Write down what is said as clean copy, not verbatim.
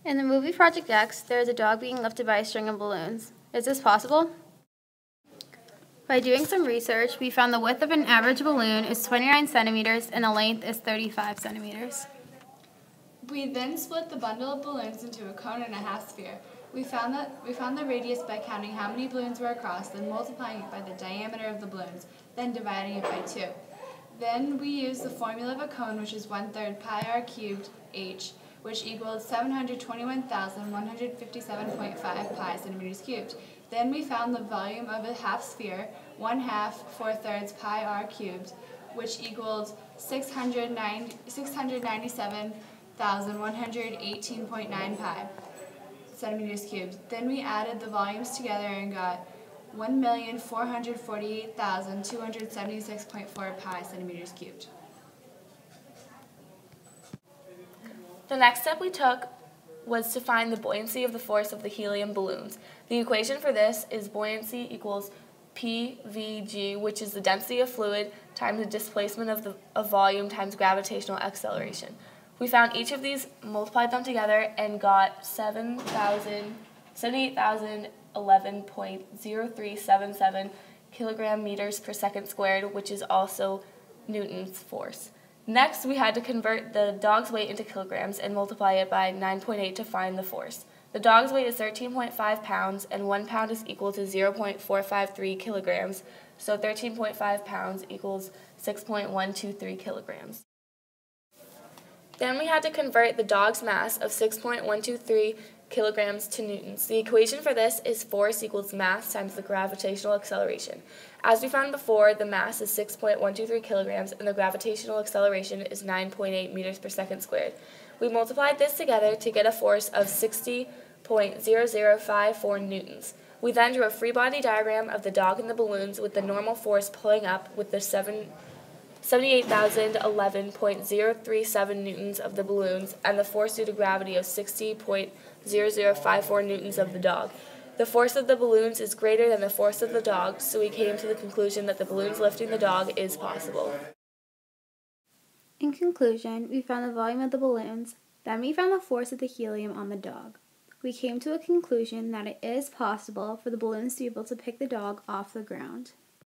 In the movie Project X, there is a dog being lifted by a string of balloons. Is this possible? By doing some research, we found the width of an average balloon is 29 centimeters and the length is 35 centimeters. We then split the bundle of balloons into a cone and a half sphere. We found the radius by counting how many balloons were across, then multiplying it by the diameter of the balloons, then dividing it by 2. Then we used the formula of a cone, which is 1/3 pi r cubed h, which equals 721,157.5 pi centimeters cubed. Then we found the volume of a half sphere, 1/2 4/3 pi r cubed, which equals 697,118.9 pi centimeters cubed. Then we added the volumes together and got 1,448,276.4 pi centimeters cubed. The next step we took was to find the buoyancy of the force of the helium balloons. The equation for this is buoyancy equals PVG, which is the density of fluid times the displacement of volume times gravitational acceleration. We found each of these, multiplied them together, and got 78,011.0377 kilogram meters per second squared, which is also Newton's force. Next, we had to convert the dog's weight into kilograms and multiply it by 9.8 to find the force. The dog's weight is 13.5 pounds, and 1 pound is equal to 0.453 kilograms, so 13.5 pounds equals 6.123 kilograms. Then we had to convert the dog's mass of 6.123 kilograms to newtons. The equation for this is force equals mass times the gravitational acceleration. As we found before, the mass is 6.123 kilograms and the gravitational acceleration is 9.8 meters per second squared. We multiplied this together to get a force of 60.0054 newtons. We then drew a free body diagram of the dog and the balloons with the normal force pulling up with the 78,011.037 newtons of the balloons and the force due to gravity of 60.0054 newtons of the dog. The force of the balloons is greater than the force of the dog, so we came to the conclusion that the balloons lifting the dog is possible. In conclusion, we found the volume of the balloons, then we found the force of the helium on the dog. We came to a conclusion that it is possible for the balloons to be able to pick the dog off the ground.